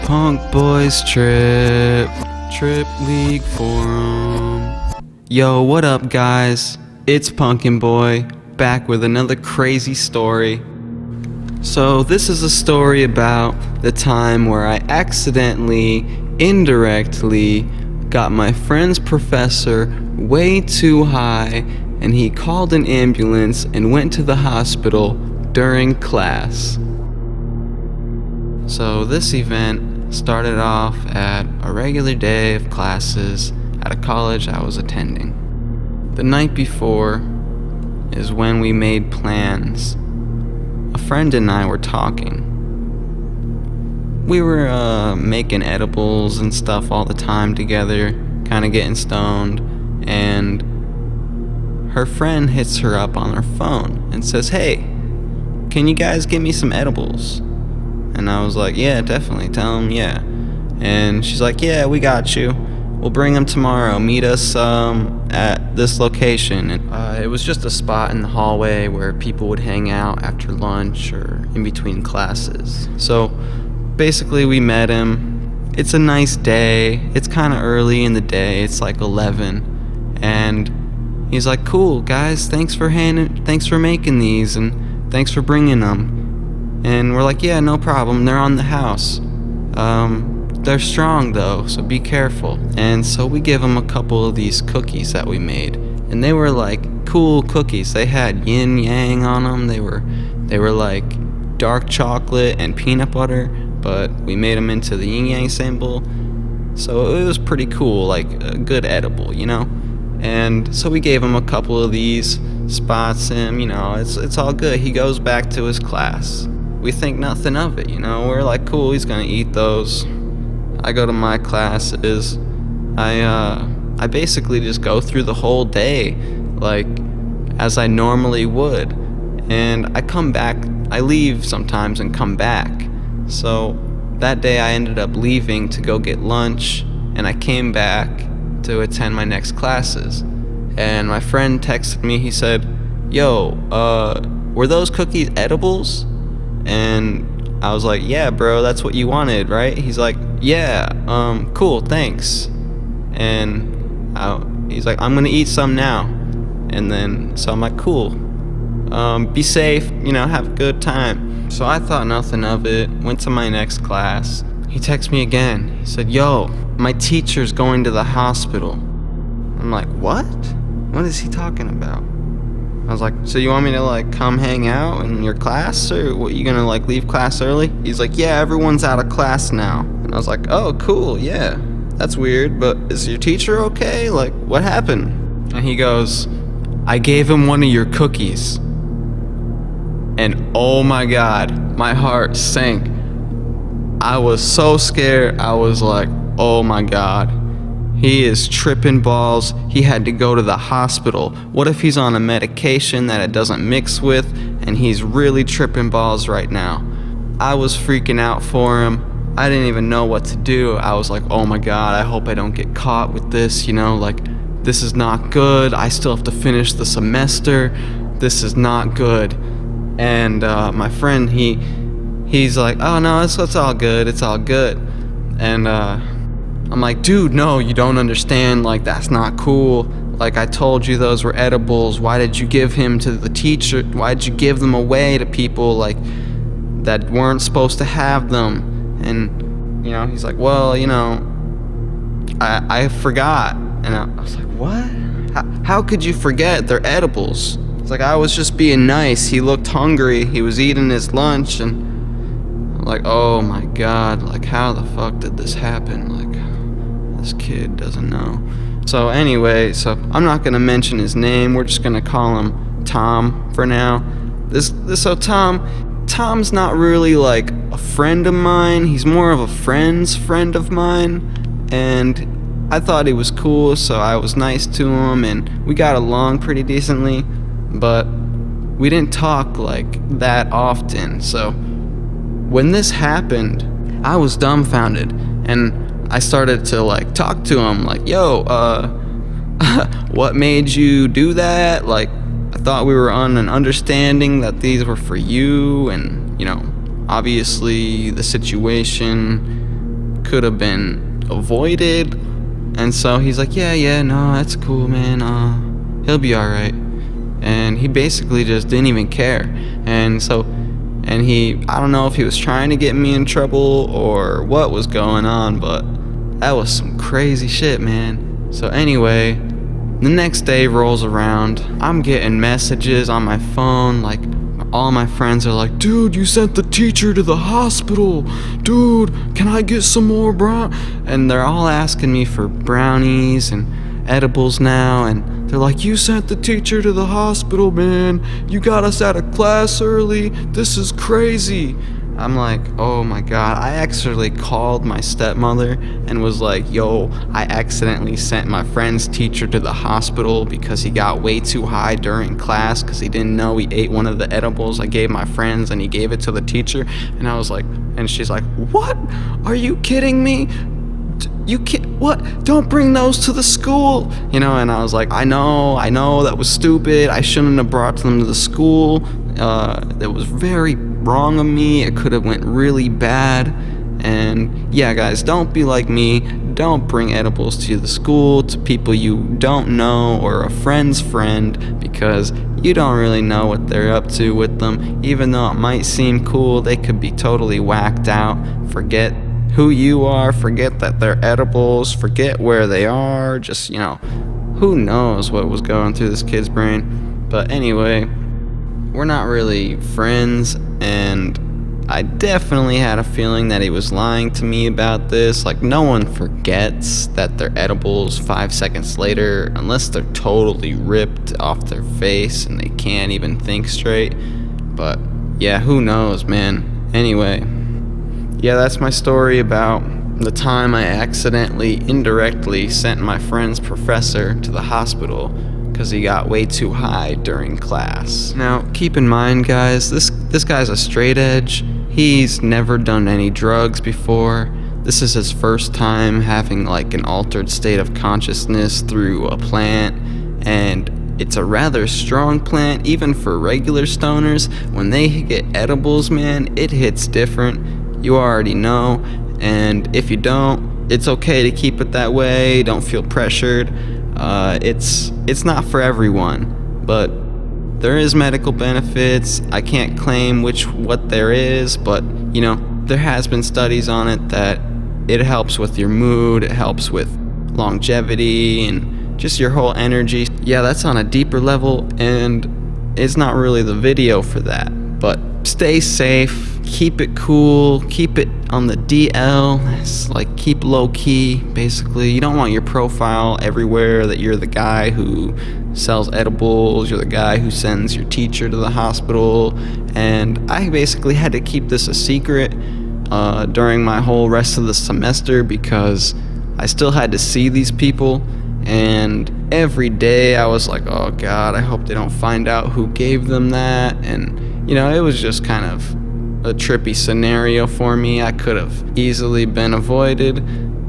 Punk Boys Trip League Forum. Yo, what up guys? It's Punkin Boy, back with another crazy story. So this is a story about the time where I accidentally, indirectly, got my friend's professor way too high and he called an ambulance and went to the hospital during class. So this event started off at a regular day of classes at a college I was attending. The night before is when we made plans. A friend and I were talking. We were making edibles and stuff all the time together, kind of getting stoned, and her friend hits her up on her phone and says, "Hey, can you guys get me some edibles?" And I was like, "Yeah, definitely, tell them, yeah." And she's like, "Yeah, we got you. We'll bring them tomorrow. Meet us at this location." And it was just a spot in the hallway where people would hang out after lunch or in between classes. So basically we met him. It's a nice day. It's kind of early in the day. It's like 11. And he's like, "Cool, guys, thanks for making these and thanks for bringing them." And we're like, "Yeah, no problem. They're on the house. They're strong though, so be careful." And so we give him a couple of these cookies that we made. And they were like cool cookies. They had yin yang on them. They were like dark chocolate and peanut butter, but we made them into the yin yang symbol. So it was pretty cool, like a good edible, you know? And so we gave him a couple of these, spots him, you know, it's all good. He goes back to his class. We think nothing of it, you know? We're like, cool, he's gonna eat those. I go to my classes. I basically just go through the whole day like as I normally would. And I come back, I leave sometimes and come back. So that day I ended up leaving to go get lunch, and I came back to attend my next classes. And my friend texted me, he said, "Yo, were those cookies edibles?" And I was like, "Yeah, bro, that's what you wanted, right?" He's like, "Yeah, cool, thanks." And he's like, "I'm gonna eat some now." And then, so I'm like, "Cool, be safe, you know, have a good time." So I thought nothing of it, went to my next class. He texted me again. He said, "Yo, my teacher's going to the hospital." I'm like, "What? What is he talking about?" I was like, "So you want me to like come hang out in your class, or what, you gonna like leave class early?" He's like, "Yeah, everyone's out of class now." And I was like, "Oh, cool, yeah, that's weird, but is your teacher okay? Like, what happened?" And he goes, "I gave him one of your cookies." And oh my God, my heart sank. I was so scared. I was like, oh my God. He is tripping balls. He had to go to the hospital. What if he's on a medication that it doesn't mix with and he's really tripping balls right now? I was freaking out for him. I didn't even know what to do. I was like, oh my God, I hope I don't get caught with this, you know, like this is not good. I still have to finish the semester. This is not good. And my friend, he's like, "Oh no, it's all good. It's all good." And I'm like, "Dude, no, you don't understand. Like, that's not cool. Like, I told you those were edibles. Why did you give him to the teacher? Why did you give them away to people like that weren't supposed to have them?" And you know, he's like, "Well, you know, I forgot." And I was like, "What? How could you forget? They're edibles." It's like, I was just being nice. He looked hungry. He was eating his lunch, and I'm like, oh my God, like how the fuck did this happen? Like, this kid doesn't know. So anyway, so I'm not gonna mention his name. We're just gonna call him Tom for now. So Tom's not really like a friend of mine. He's more of a friend's friend of mine, and I thought he was cool, so I was nice to him, and we got along pretty decently. But we didn't talk like that often. So when this happened, I was dumbfounded, and I started to like talk to him like, "Yo, what made you do that? Like, I thought we were on an understanding that these were for you, and you know, obviously the situation could have been avoided. And so he's like, yeah, no, that's cool, man. He'll be all right. And he basically just didn't even care. And I don't know if he was trying to get me in trouble or what was going on, but that was some crazy shit, man. So anyway, the next day rolls around. I'm getting messages on my phone, like all my friends are like, dude, you sent the teacher to the hospital. Dude, can I get some more And they're all asking me for brownies and edibles now, and they're like, you sent the teacher to the hospital, man. You got us out of class early. This is crazy. I'm like, oh my God. I actually called my stepmother and was like, yo, I accidentally sent my friend's teacher to the hospital because he got way too high during class because he didn't know he ate one of the edibles I gave my friends, and he gave it to the teacher. And I was like, and she's like, what? Are you kidding me? You can't, what? Don't bring those to the school. And I was like, I know, that was stupid. I shouldn't have brought them to the school. That was very wrong of me. It could have went really bad. And yeah, guys, don't be like me. Don't bring edibles to the school, to people you don't know or a friend's friend, because you don't really know what they're up to with them. Even though it might seem cool, they could be totally whacked out. Forget who you are, forget that they're edibles, forget where they are, just, who knows what was going through this kid's brain. But anyway, we're not really friends, and I definitely had a feeling that he was lying to me about this. Like, no one forgets that they're edibles 5 seconds later, unless they're totally ripped off their face and they can't even think straight. But yeah, who knows, man. Anyway, yeah, that's my story about the time I accidentally, indirectly sent my friend's professor to the hospital because he got way too high during class. Now, keep in mind, guys, this guy's a straight edge. He's never done any drugs before. This is his first time having like an altered state of consciousness through a plant, and it's a rather strong plant, even for regular stoners. When they get edibles, man, it hits different. You already know, and if you don't, it's okay to keep it that way. Don't feel pressured. It's not for everyone, but there is medical benefits. I can't claim what there is, but there has been studies on it that it helps with your mood, it helps with longevity and just your whole energy. Yeah, that's on a deeper level, and it's not really the video for that, but stay safe, keep it cool, keep it on the DL. It's like, keep low key, basically. You don't want your profile everywhere that you're the guy who sells edibles, you're the guy who sends your teacher to the hospital. And I basically had to keep this a secret during my whole rest of the semester, because I still had to see these people, and every day I was like, oh God, I hope they don't find out who gave them that. And it was just kind of a trippy scenario for me. I could have easily been avoided.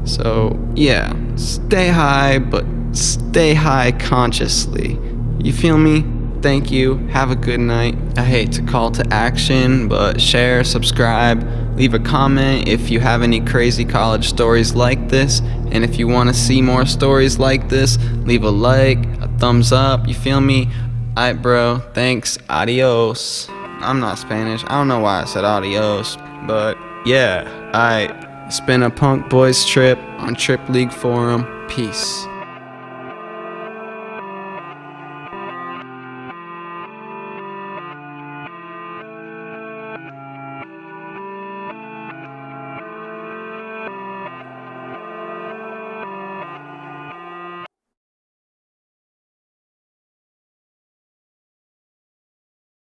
So yeah, stay high, but stay high consciously. You feel me? Thank you. Have a good night. I hate to call to action, but share, subscribe, leave a comment if you have any crazy college stories like this. And if you want to see more stories like this, leave a like, a thumbs up. You feel me? Alright, bro. Thanks. Adios. I'm not Spanish. I don't know why I said adios, but yeah. Alright. It's been a Punk Boys trip on Trip League Forum. Peace.